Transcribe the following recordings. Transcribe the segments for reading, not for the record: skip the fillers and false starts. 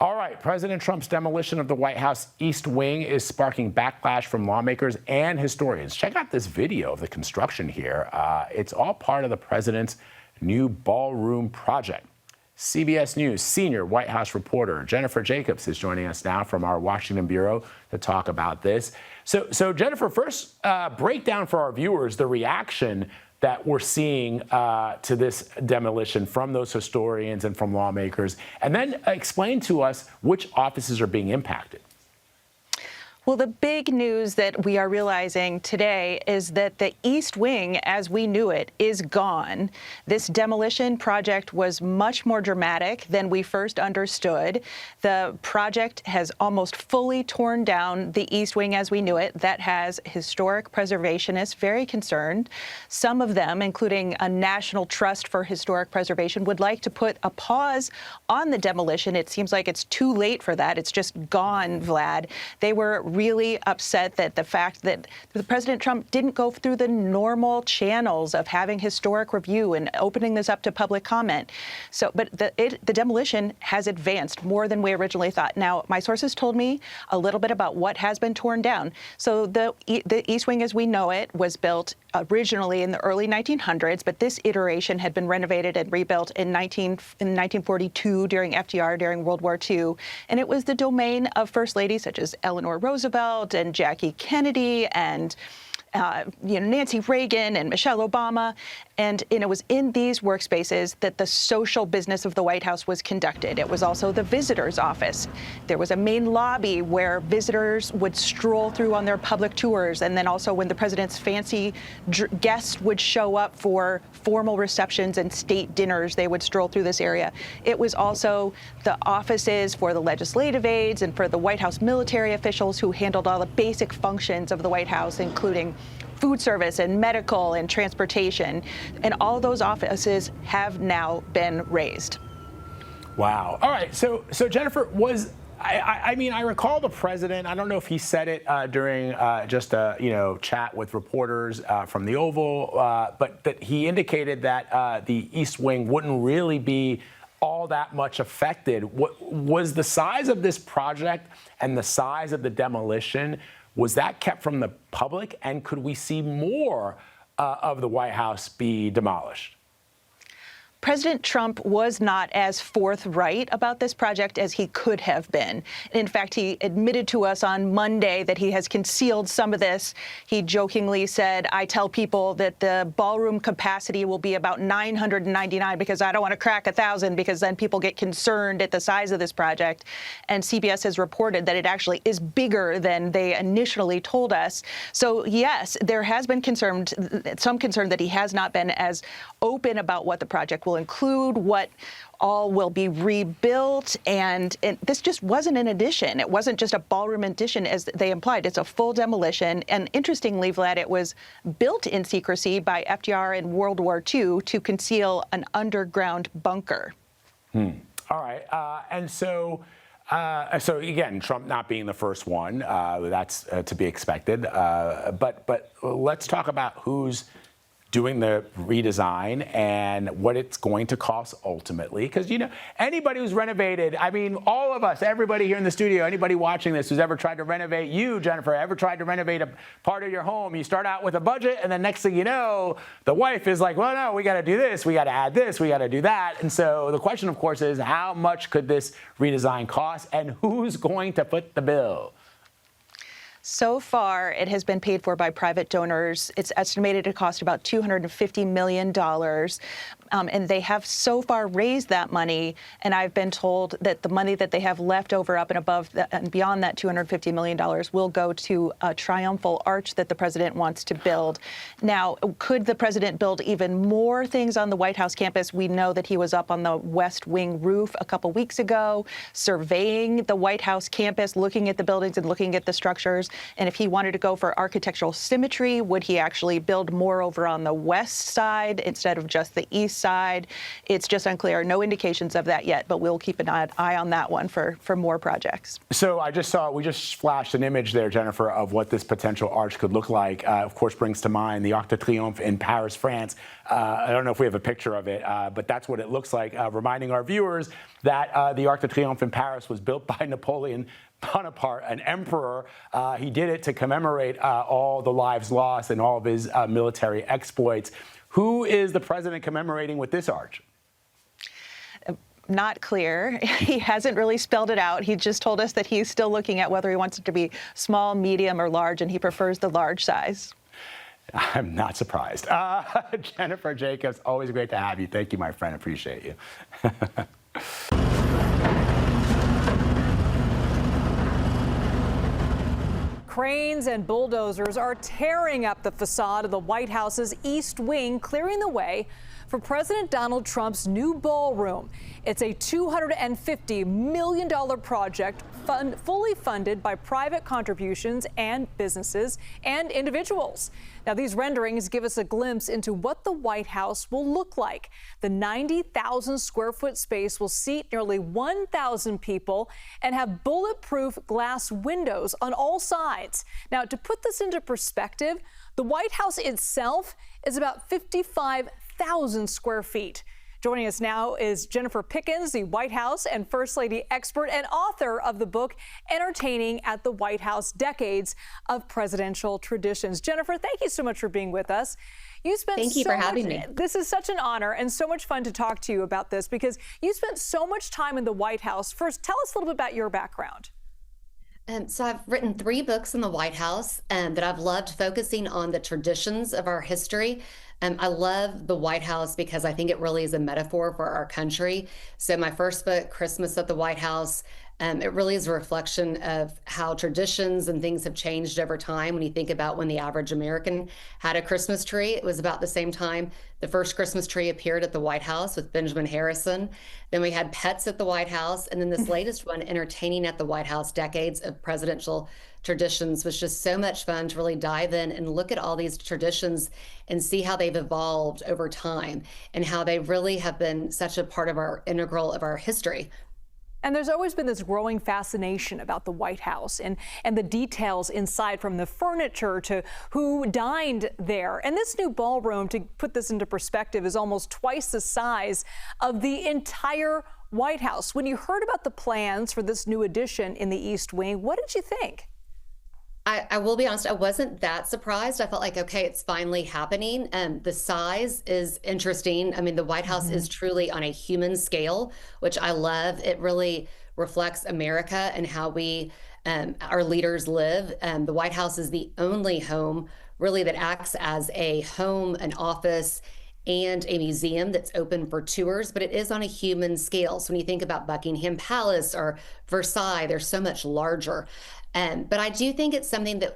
All right, President Trump's demolition of the White House East Wing is sparking backlash from lawmakers and historians. Check out this video of the construction here. It's all part of the president's new ballroom project. CBS News senior White House reporter Jennifer Jacobs is joining us now from our Washington bureau to talk about this. So Jennifer, first break down for our viewers the reaction that we're seeing to this demolition from those historians and from lawmakers, and then explain to us which offices are being impacted. Well, the big news that we are realizing today is that the East Wing, as we knew it, is gone. This demolition project was much more dramatic than we first understood. The project has almost fully torn down the East Wing as we knew it. That has historic preservationists very concerned. Some of them, including a National Trust for Historic Preservation, would like to put a pause on the demolition. It seems like it's too late for that. It's just gone, Vlad. They were really upset that the fact that President Trump didn't go through the normal channels of having historic review and opening this up to public comment. But the demolition has advanced more than we originally thought. Now, my sources told me a little bit about what has been torn down. So the East Wing, as we know it, was built originally in the early 1900s, but this iteration had been renovated and rebuilt in 1942 during FDR, during World War II. And it was the domain of first ladies such as Eleanor Roosevelt and Jackie Kennedy and Nancy Reagan and Michelle Obama. And it was in these workspaces that the social business of the White House was conducted. It was also the visitor's office. There was a main lobby where visitors would stroll through on their public tours. And then also when the president's fancy guests would show up for formal receptions and state dinners, they would stroll through this area. It was also the offices for the legislative aides and for the White House military officials who handled all the basic functions of the White House, including food service and medical and transportation. And all those offices have now been razed. Wow. All right. So Jennifer, I mean, I recall the president, I don't know if he said it during just a chat with reporters from the Oval, but that he indicated that the East Wing wouldn't really be all that much affected. What was the size of this project and the size of the demolition? Was that kept from the public, and could we see more of the White House be demolished? President Trump was not as forthright about this project as he could have been. In fact, he admitted to us on Monday that he has concealed some of this. He jokingly said, I tell people that the ballroom capacity will be about 999 because I don't want to crack 1,000 because then people get concerned at the size of this project. And CBS has reported that it actually is bigger than they initially told us. So, yes, there has been some concern that he has not been as open about what the project will include, what all will be rebuilt, and this just wasn't an addition. It wasn't just a ballroom addition as they implied. It's a full demolition, and interestingly, Vlad, it was built in secrecy by FDR in World War II to conceal an underground bunker. All right, and so again, Trump not being the first one, that's to be expected. But let's talk about who's doing the redesign and what it's going to cost ultimately. Because, anybody who's renovated, I mean, all of us, everybody here in the studio, anybody watching this who's ever tried to renovate, you, Jennifer, ever tried to renovate a part of your home, you start out with a budget, and then next thing you know, the wife is like, well, no, we got to do this, we got to add this, we got to do that. And so the question, of course, is how much could this redesign cost, and who's going to foot the bill? So far, it has been paid for by private donors. It's estimated to cost about $250 million. And they have so far raised that money. And I've been told that the money that they have left over up and above and beyond that $250 million will go to a triumphal arch that the president wants to build. Now, could the president build even more things on the White House campus? We know that he was up on the West Wing roof a couple weeks ago, surveying the White House campus, looking at the buildings and looking at the structures. And if he wanted to go for architectural symmetry, would he actually build more over on the west side instead of just the east side. It's just unclear. No indications of that yet, but we'll keep an eye on that one for more projects. So I just saw, we just flashed an image there, Jennifer, of what this potential arch could look like. Of course, brings to mind the Arc de Triomphe in Paris, France. I don't know if we have a picture of it, but that's what it looks like, reminding our viewers that the Arc de Triomphe in Paris was built by Napoleon Bonaparte, an emperor. He did it to commemorate all the lives lost and all of his military exploits. Who is the president commemorating with this arch? Not clear. He hasn't really spelled it out. He just told us that he's still looking at whether he wants it to be small, medium, or large, and he prefers the large size. I'm not surprised. Jennifer Jacobs, always great to have you. Thank you, my friend. Appreciate you. Cranes and bulldozers are tearing up the facade of the White House's East Wing, clearing the way for President Donald Trump's new ballroom. It's a $250 million project fully funded by private contributions and businesses and individuals. Now, these renderings give us a glimpse into what the White House will look like. The 90,000 square foot space will seat nearly 1,000 people and have bulletproof glass windows on all sides. Now, to put this into perspective, the White House itself is about 55,000 square feet. Joining us now is Jennifer Pickens, the White House and First Lady expert and author of the book, Entertaining at the White House, Decades of Presidential Traditions. Jennifer, thank you so much for being with us. Thank you for having me. This is such an honor and so much fun to talk to you about this because you spent so much time in the White House. First, tell us a little bit about your background. So I've written 3 books in the White House that I've loved, focusing on the traditions of our history. I love the White House because I think it really is a metaphor for our country. So my first book, Christmas at the White House, it really is a reflection of how traditions and things have changed over time. When you think about when the average American had a Christmas tree, it was about the same time the first Christmas tree appeared at the White House with Benjamin Harrison. Then we had pets at the White House. And then this latest one, Entertaining at the White House, Decades of Presidential Traditions, was just so much fun to really dive in and look at all these traditions and see how they've evolved over time and how they really have been such a part of our integral of our history. And there's always been this growing fascination about the White House and the details inside, from the furniture to who dined there. And this new ballroom, to put this into perspective, is almost twice the size of the entire White House. When you heard about the plans for this new addition in the East Wing, what did you think? I will be honest, I wasn't that surprised. I felt like, okay, it's finally happening. The size is interesting. I mean, the White House is truly on a human scale, which I love. It really reflects America and how we, our leaders live. The White House is the only home really that acts as a home, an office, and a museum that's open for tours, but it is on a human scale. So when you think about Buckingham Palace or Versailles, they're so much larger. But I do think it's something that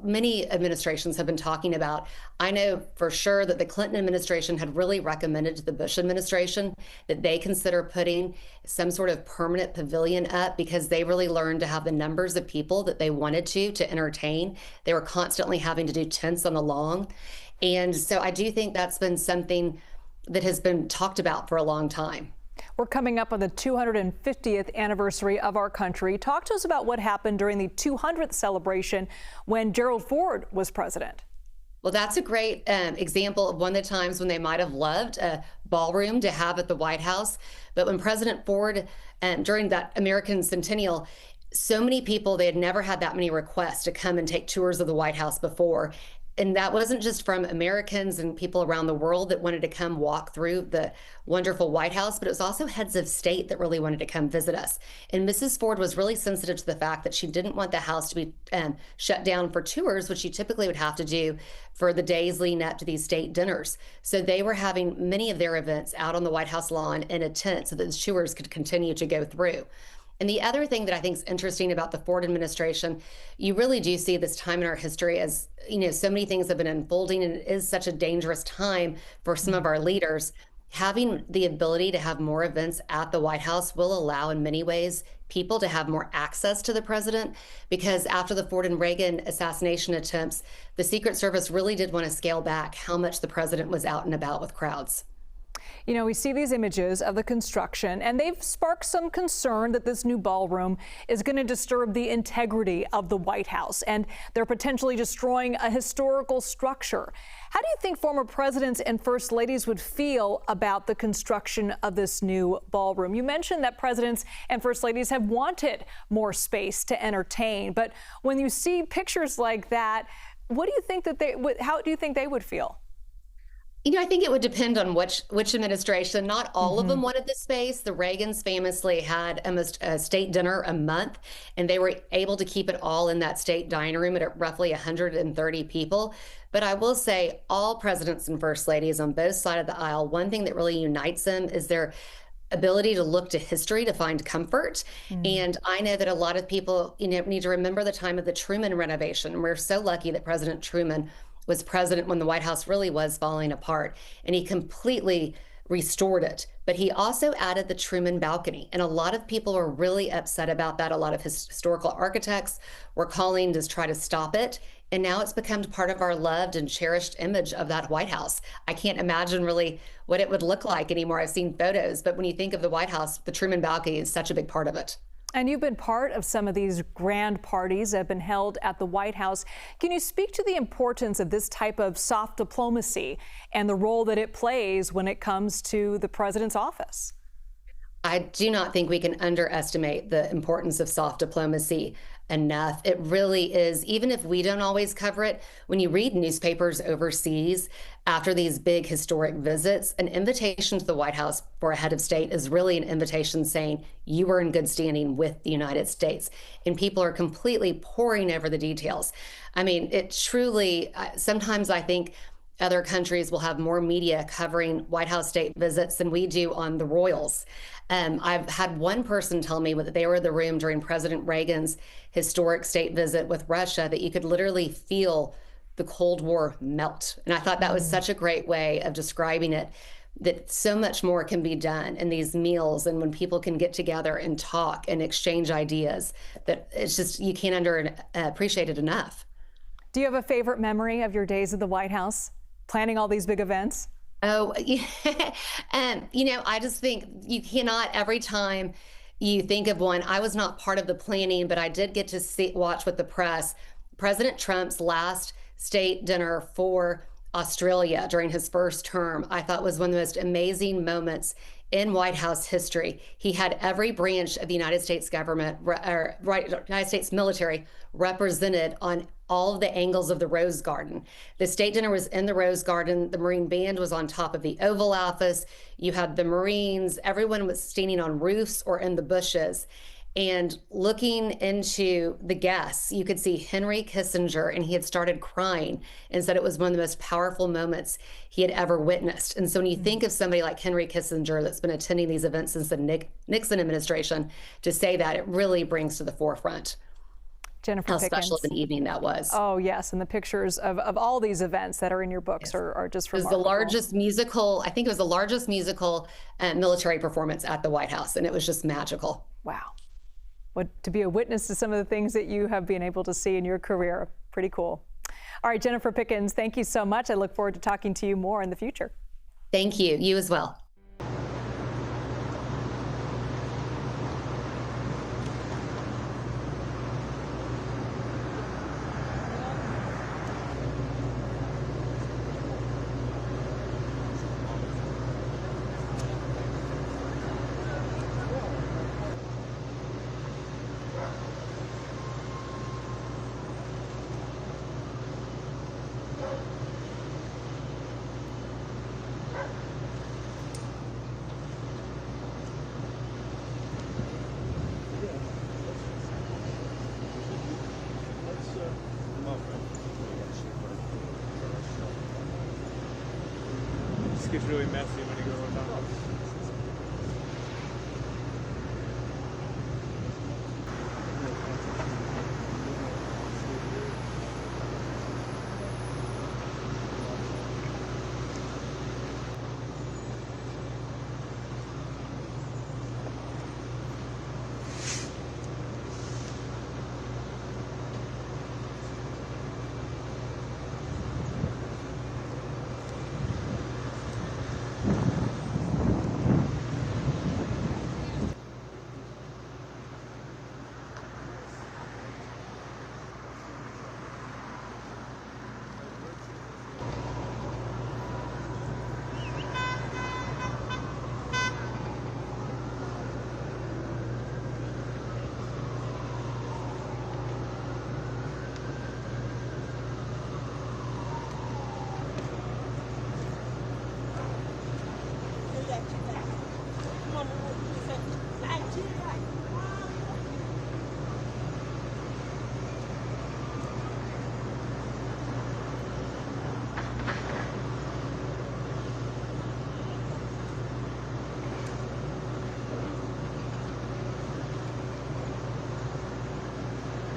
many administrations have been talking about. I know for sure that the Clinton administration had really recommended to the Bush administration that they consider putting some sort of permanent pavilion up because they really learned to have the numbers of people that they wanted to entertain. They were constantly having to do tents on the lawn. And so I do think that's been something that has been talked about for a long time. We're coming up on the 250th anniversary of our country. Talk to us about what happened during the 200th celebration when Gerald Ford was president. Well, that's a great example of one of the times when they might have loved a ballroom to have at the White House. But when President Ford, during that American Centennial, so many people, they had never had that many requests to come and take tours of the White House before. And that wasn't just from Americans and people around the world that wanted to come walk through the wonderful White House, but it was also heads of state that really wanted to come visit us. And Mrs. Ford was really sensitive to the fact that she didn't want the house to be shut down for tours, which you typically would have to do for the days leading up to these state dinners. So they were having many of their events out on the White House lawn in a tent so that the tours could continue to go through. And the other thing that I think is interesting about the Ford administration, you really do see this time in our history as, you know, so many things have been unfolding, and it is such a dangerous time for some of our leaders. Having the ability to have more events at the White House will allow, in many ways, people to have more access to the president, because after the Ford and Reagan assassination attempts, the Secret Service really did want to scale back how much the president was out and about with crowds. You know, we see these images of the construction, and they've sparked some concern that this new ballroom is going to disturb the integrity of the White House, and they're potentially destroying a historical structure. How do you think former presidents and first ladies would feel about the construction of this new ballroom? You mentioned that presidents and first ladies have wanted more space to entertain, but when you see pictures like that, what do you think that how do you think they would feel? You know, I think it would depend on which administration. Not all of them wanted the space. The Reagans famously had almost a state dinner a month, and they were able to keep it all in that state dining room at roughly 130 people. But I will say all presidents and first ladies on both sides of the aisle, one thing that really unites them is their ability to look to history to find comfort. And I know that a lot of people, need to remember the time of the Truman renovation. We're so lucky that President Truman was president when the White House really was falling apart, and he completely restored it. But he also added the Truman balcony, and a lot of people were really upset about that. A lot of historical architects were calling to try to stop it, and now it's become part of our loved and cherished image of that White House. I can't imagine really what it would look like anymore. I've seen photos, but when you think of the White House, the Truman balcony is such a big part of it. And you've been part of some of these grand parties that have been held at the White House. Can you speak to the importance of this type of soft diplomacy and the role that it plays when it comes to the president's office? I do not think we can underestimate the importance of soft diplomacy enough. It really is, even if we don't always cover it, when you read newspapers overseas after these big historic visits, an invitation to the White House for a head of state is really an invitation saying you are in good standing with the United States. And people are completely poring over the details. I mean, it truly, sometimes I think other countries will have more media covering White House state visits than we do on the royals. I've had one person tell me that they were in the room during President Reagan's historic state visit with Russia, that you could literally feel the Cold War melt. And I thought that was such a great way of describing it, that so much more can be done in these meals and when people can get together and talk and exchange ideas, that it's just, you can't appreciate it enough. Do you have a favorite memory of your days at the White House, planning all these big events? Oh, yeah. I just think you cannot, every time you think of one, I was not part of the planning, but I did get to watch with the press President Trump's last state dinner for Australia during his first term. I thought was one of the most amazing moments in White House history. He had every branch of the United States government, United States military, represented on all of the angles of the Rose Garden. The state dinner was in the Rose Garden. The Marine Band was on top of the Oval Office. You had the Marines. Everyone was standing on roofs or in the bushes. And looking into the guests, you could see Henry Kissinger, and he had started crying and said it was one of the most powerful moments he had ever witnessed. And so when you think of somebody like Henry Kissinger that's been attending these events since the Nixon administration, to say that, it really brings to the forefront Jennifer how Pickens. special of an evening that was. Oh, yes. And the pictures of all these events that are in your books are just It was remarkable. the largest musical, I think it was the largest musical military performance at the White House, and it was just magical. Wow. To be a witness to some of the things that you have been able to see in your career. Pretty cool. All right, Jennifer Pickens, thank you so much. I look forward to talking to you more in the future. Thank you. You as well. It gets really messy when you go down.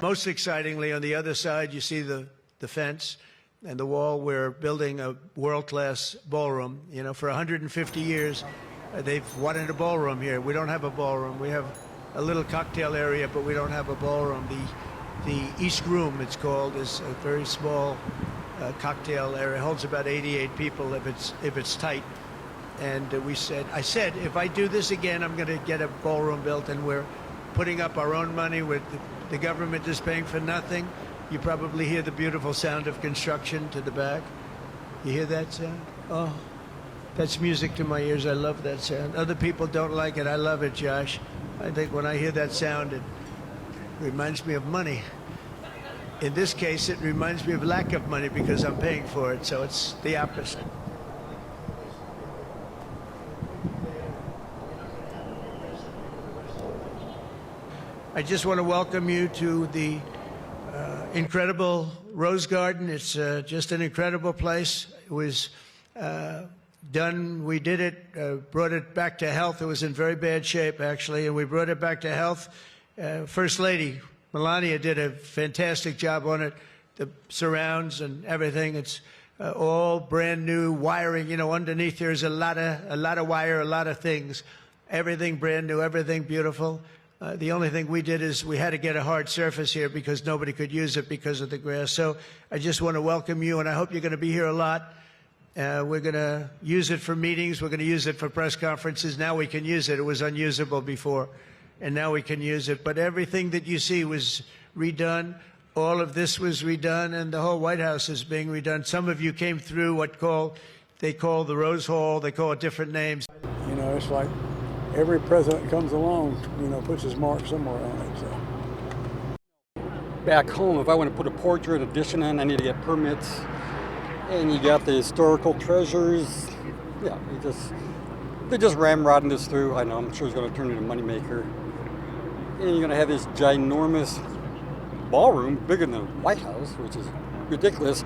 Most excitingly, on the other side, you see the fence and the wall. We're building a world-class ballroom. You know, for 150 years, they've wanted a ballroom here. We don't have a ballroom. We have a little cocktail area, but we don't have a ballroom. The East Room, it's called, is a very small cocktail area. It holds about 88 people if it's tight. And I said, if I do this again, I'm going to get a ballroom built, and we're putting up our own money. With the government is paying for nothing. You probably hear the beautiful sound of construction to the back. You hear that sound? Oh, that's music to my ears. I love that sound. Other people don't like it. I love it, Josh. I think when I hear that sound, it reminds me of money. In this case, it reminds me of lack of money because I'm paying for it, so it's the opposite. I just want to welcome you to the incredible Rose Garden. It's just an incredible place. It was done, we did it, brought it back to health. It was in very bad shape, actually, and we brought it back to health. First Lady Melania did a fantastic job on it, the surrounds and everything. It's all brand new wiring. You know, underneath there's a lot of wire, a lot of things. Everything brand new, everything beautiful. The only thing we did is we had to get a hard surface here because nobody could use it because of the grass. So I just want to welcome you, and I hope you're going to be here a lot. We're going to use it for meetings. We're going to use it for press conferences. Now we can use it. It was unusable before, and now we can use it. But everything that you see was redone. All of this was redone, and the whole White House is being redone. Some of you came through they call the Rose Hall. They call it different names. You know, it's like every president comes along, you know, puts his mark somewhere on it. So. Back home, if I want to put a portrait addition in, I need to get permits. And you got the historical treasures. Yeah, they're just ramrodding this through. I know, I'm sure it's going to turn into a moneymaker. And you're going to have this ginormous ballroom, bigger than the White House, which is ridiculous.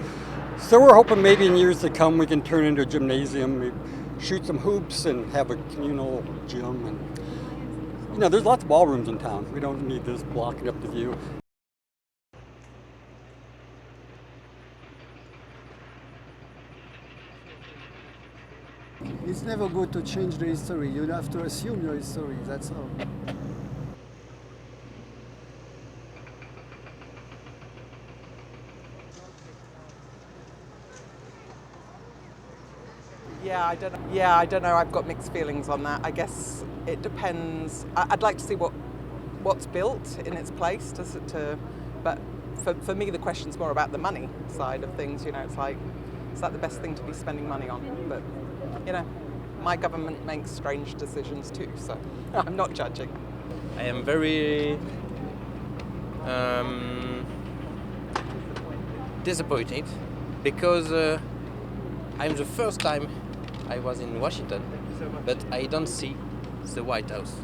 So we're hoping maybe in years to come we can turn it into a gymnasium, maybe shoot some hoops and have a communal gym. And you know, there's lots of ballrooms in town. We don't need this blocking up the view. It's never good to change the history. You have to assume your history, that's all. Yeah, I don't know. I've got mixed feelings on that. I guess it depends. I'd like to see what's built in its place. But for me, the question's more about the money side of things. You know, it's like, is that the best thing to be spending money on? But you know, my government makes strange decisions too, so I'm not judging. I am very disappointed because I'm the first time I was in Washington, but I don't see the White House.